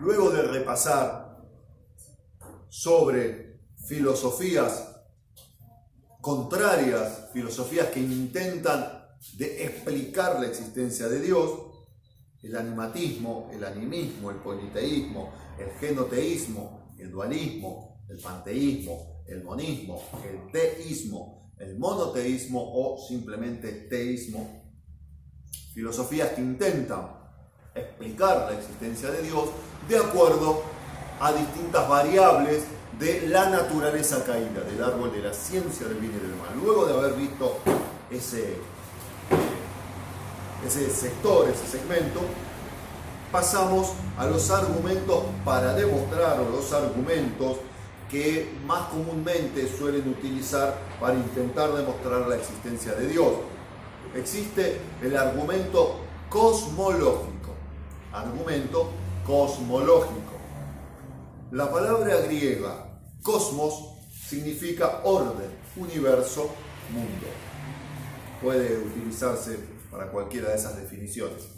luego de repasar sobre filosofías contrarias, filosofías que intentan de explicar la existencia de Dios, el animatismo, el animismo, el politeísmo, el genoteísmo, el dualismo, el panteísmo, el monismo, el teísmo, el monoteísmo o simplemente teísmo, filosofías que intentan explicar la existencia de Dios de acuerdo a distintas variables de la naturaleza caída, del árbol de la ciencia del bien y del mal. Luego de haber visto ese sector, ese segmento, pasamos a los argumentos para demostrar, o los argumentos que más comúnmente suelen utilizar para intentar demostrar la existencia de Dios. Existe el argumento cosmológico. Argumento cosmológico. La palabra griega cosmos significa orden, universo, mundo. Puede utilizarse para cualquiera de esas definiciones.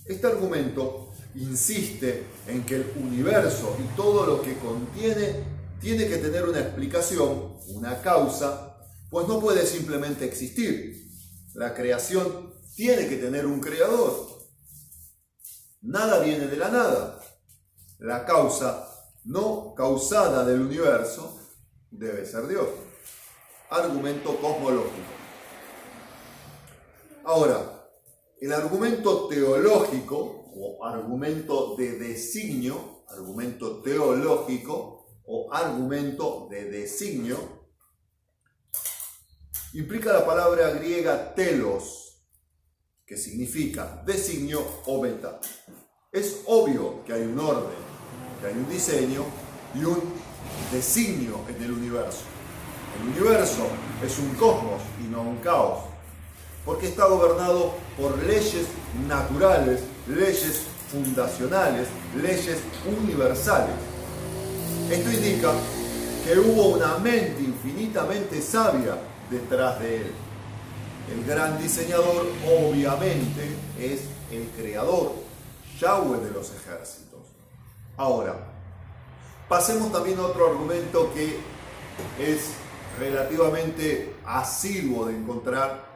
Este argumento insiste en que el universo y todo lo que contiene tiene que tener una explicación, una causa, pues no puede simplemente existir. La creación tiene que tener un creador. Nada viene de la nada. La causa no causada del universo debe ser Dios. Argumento cosmológico. Ahora, el argumento teológico o argumento de designio, argumento teológico o argumento de designio, implica la palabra griega telos, que significa designio o meta. Es obvio que hay un orden, que hay un diseño y un designio en el universo. El universo es un cosmos y no un caos, porque está gobernado por leyes naturales, leyes fundacionales, leyes universales. Esto indica que hubo una mente infinitamente sabia detrás de él. El gran diseñador obviamente es el creador, Yahweh de los ejércitos. Ahora, pasemos también a otro argumento que es relativamente asiduo de encontrar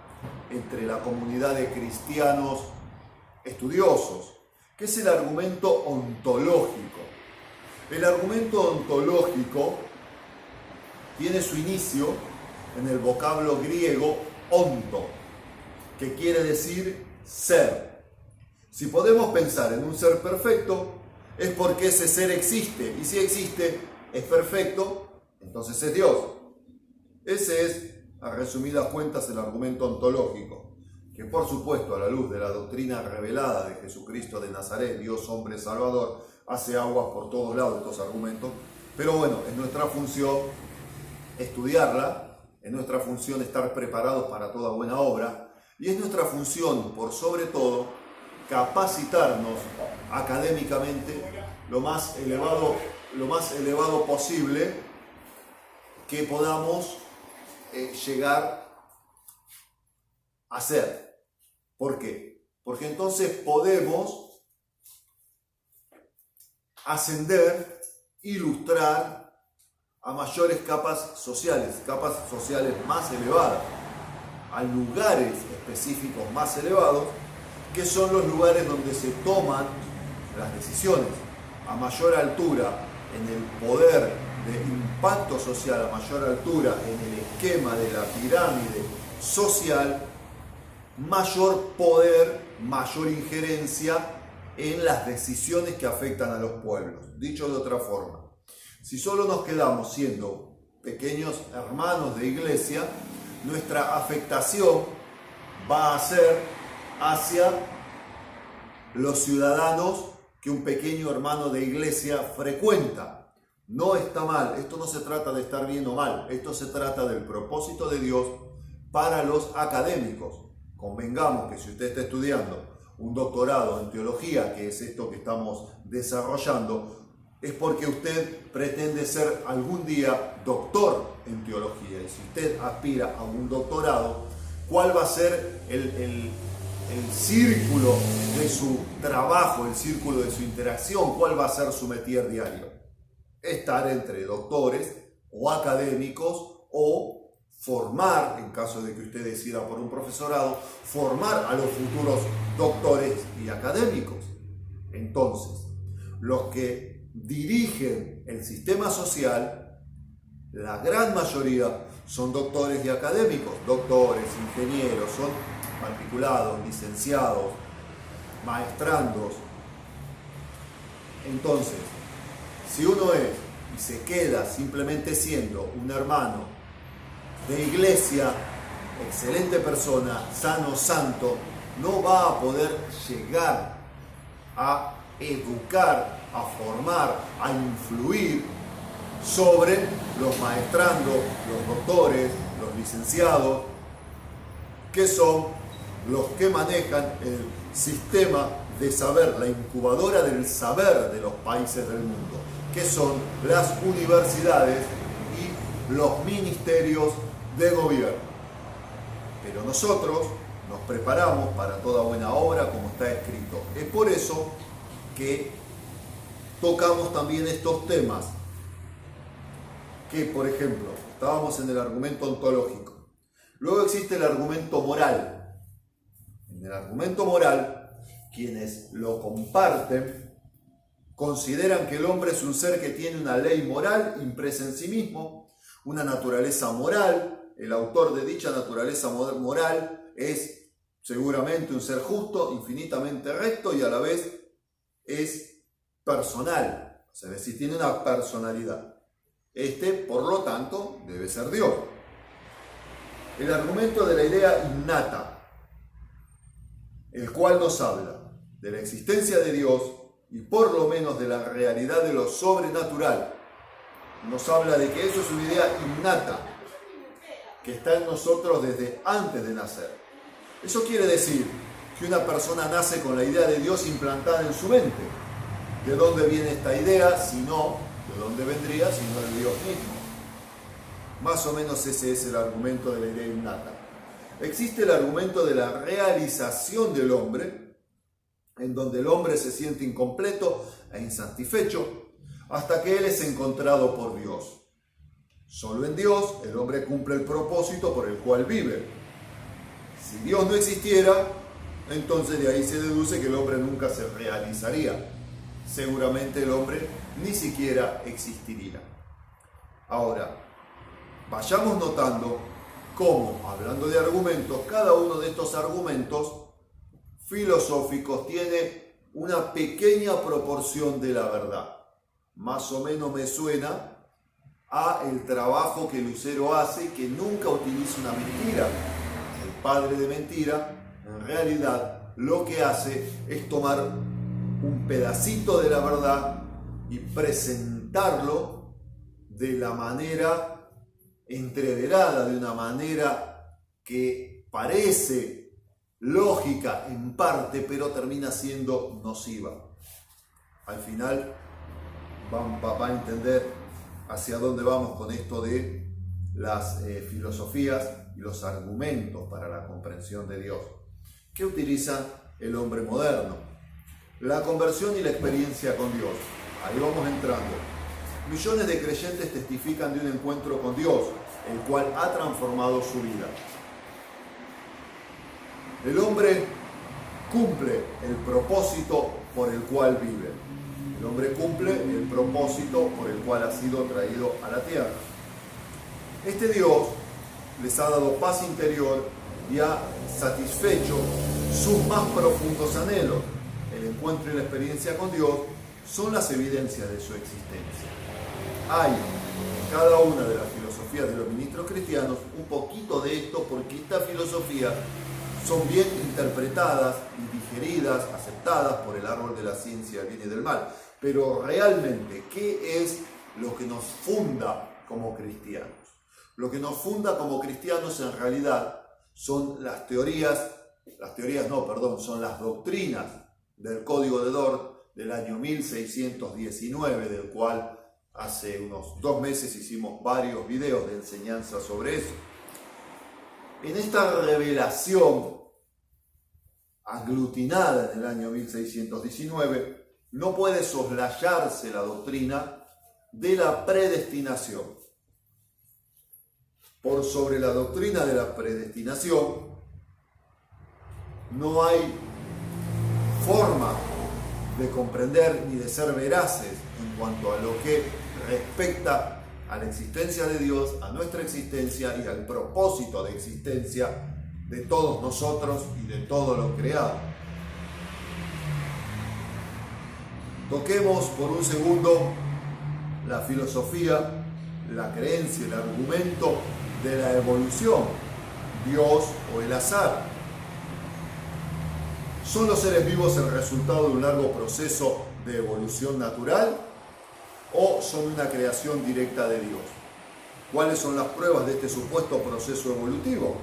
entre la comunidad de cristianos estudiosos, que es el argumento ontológico. El argumento ontológico tiene su inicio en el vocablo griego onto, que quiere decir ser. Si podemos pensar en un ser perfecto, es porque ese ser existe, y si existe, es perfecto, entonces es Dios. Ese es, a resumidas cuentas, el argumento ontológico, que por supuesto, a la luz de la doctrina revelada de Jesucristo de Nazaret, Dios hombre salvador, hace aguas por todos lados de estos argumentos, pero bueno, es nuestra función estudiarla, es nuestra función estar preparados para toda buena obra, y es nuestra función, por sobre todo, capacitarnos académicamente lo más elevado posible que podamos llegar a ser. ¿Por qué? Porque entonces podemos ascender, ilustrar a mayores capas sociales más elevadas, a lugares específicos más elevados, que son los lugares donde se toman las decisiones. A mayor altura en el poder de impacto social, a mayor altura en el esquema de la pirámide social, mayor poder, mayor injerencia en las decisiones que afectan a los pueblos. Dicho de otra forma, si solo nos quedamos siendo pequeños hermanos de iglesia, nuestra afectación va a ser hacia los ciudadanos que un pequeño hermano de iglesia frecuenta. No está mal, esto no se trata de estar bien o mal, esto se trata del propósito de Dios para los académicos. Convengamos que si usted está estudiando un doctorado en teología, que es esto que estamos desarrollando, es porque usted pretende ser algún día doctor en teología. Y si usted aspira a un doctorado, ¿cuál va a ser el el círculo de su trabajo, el círculo de su interacción, cuál va a ser su métier diario. Estar entre doctores o académicos o formar, en caso de que usted decida por un profesorado, formar a los futuros doctores y académicos. Entonces, los que dirigen el sistema social, la gran mayoría son doctores y académicos, doctores, ingenieros, son matriculados, licenciados, maestrandos. Entonces, si uno es y se queda simplemente siendo un hermano de iglesia, excelente persona, sano, santo, no va a poder llegar a educar, a formar, a influir sobre los maestrandos, los doctores, los licenciados, que son los que manejan el sistema de saber, la incubadora del saber de los países del mundo, que son las universidades y los ministerios de gobierno. Pero nosotros nos preparamos para toda buena obra, como está escrito. Es por eso que tocamos también estos temas, que por ejemplo, estábamos en el argumento ontológico. Luego existe el argumento moral. En el argumento moral, quienes lo comparten consideran que el hombre es un ser que tiene una ley moral impresa en sí mismo, una naturaleza moral. El autor de dicha naturaleza moral es seguramente un ser justo, infinitamente recto y a la vez es personal, es decir, tiene una personalidad. Por lo tanto, debe ser Dios. El argumento de la idea innata, el cual nos habla de la existencia de Dios y por lo menos de la realidad de lo sobrenatural, nos habla de que eso es una idea innata, que está en nosotros desde antes de nacer. Eso quiere decir que una persona nace con la idea de Dios implantada en su mente. ¿De dónde viene esta idea? Si no, ¿de dónde vendría si no de Dios mismo? Más o menos ese es el argumento de la idea innata. Existe el argumento de la realización del hombre, en donde el hombre se siente incompleto e insatisfecho hasta que él es encontrado por Dios. Solo en Dios el hombre cumple el propósito por el cual vive. Si Dios no existiera, entonces de ahí se deduce que el hombre nunca se realizaría. Seguramente el hombre ni siquiera existiría. Ahora, vayamos notando cómo, hablando de argumentos, cada uno de estos argumentos filosóficos tiene una pequeña proporción de la verdad. Más o menos me suena a el trabajo que Lucero hace, que nunca utiliza una mentira. El padre de mentira, en realidad, lo que hace es tomar un pedacito de la verdad y presentarlo de la manera entreverada, de una manera que parece lógica en parte, pero termina siendo nociva. Al final va a entender hacia dónde vamos con esto de las filosofías y los argumentos para la comprensión de Dios. ¿Qué utiliza el hombre moderno? La conversión y la experiencia con Dios. Ahí vamos entrando. Millones de creyentes testifican de un encuentro con Dios, el cual ha transformado su vida. El hombre cumple el propósito por el cual vive. El hombre cumple el propósito por el cual ha sido traído a la tierra. Este Dios les ha dado paz interior y ha satisfecho sus más profundos anhelos. El encuentro y la experiencia con Dios son las evidencias de su existencia. Hay en cada una de las filosofías de los ministros cristianos un poquito de esto, porque estas filosofías son bien interpretadas y digeridas, aceptadas por el árbol de la ciencia del bien y del mal. Pero realmente, ¿qué es lo que nos funda como cristianos? Lo que nos funda como cristianos en realidad son son las doctrinas del Código de Dort del año 1619, del cual hace unos 2 meses hicimos varios videos de enseñanza sobre eso. En esta revelación aglutinada en el año 1619, no puede soslayarse la doctrina de la predestinación. Por sobre la doctrina de la predestinación no hay forma de comprender ni de ser veraces en cuanto a lo que respecta a la existencia de Dios, a nuestra existencia y al propósito de existencia de todos nosotros y de todo lo creado. Toquemos por un segundo la filosofía, la creencia, el argumento de la evolución, Dios o el azar. ¿Son los seres vivos el resultado de un largo proceso de evolución natural o son una creación directa de Dios? ¿Cuáles son las pruebas de este supuesto proceso evolutivo?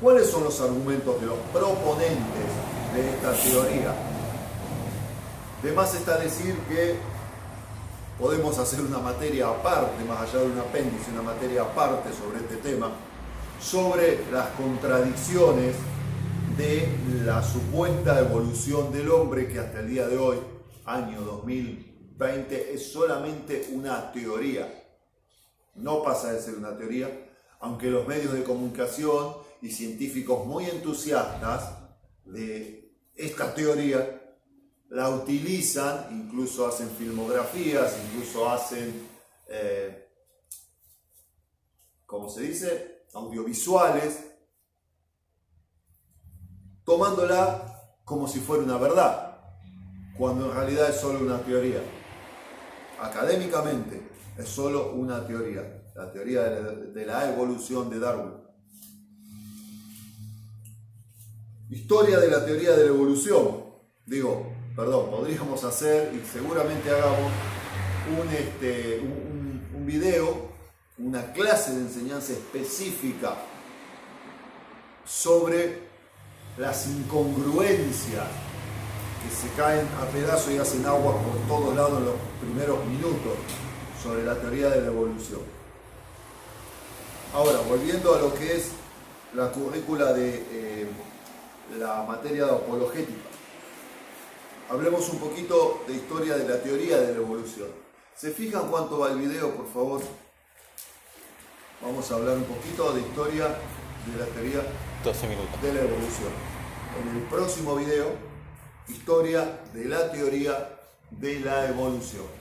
¿Cuáles son los argumentos de los proponentes de esta teoría? De más está decir que podemos hacer una materia aparte, más allá de un apéndice, una materia aparte sobre este tema, sobre las contradicciones de la supuesta evolución del hombre, que hasta el día de hoy, año 2020, es solamente una teoría. No pasa de ser una teoría, aunque los medios de comunicación y científicos muy entusiastas de esta teoría la utilizan, incluso hacen filmografías, incluso hacen, ¿cómo se dice?, audiovisuales, tomándola como si fuera una verdad, cuando en realidad es solo una teoría. Académicamente es solo una teoría, la teoría de la evolución de Darwin. Historia de la teoría de la evolución. Podríamos hacer, y seguramente hagamos, un video, una clase de enseñanza específica sobre las incongruencias que se caen a pedazos y hacen agua por todos lados en los primeros minutos sobre la teoría de la evolución. Ahora, volviendo a lo que es la currícula de la materia de apologética, hablemos un poquito de historia de la teoría de la evolución. ¿Se fijan cuánto va el video, por favor? Vamos a hablar un poquito de historia de la teoría 12 minutos. de la evolución. En el próximo video, historia de la teoría de la evolución.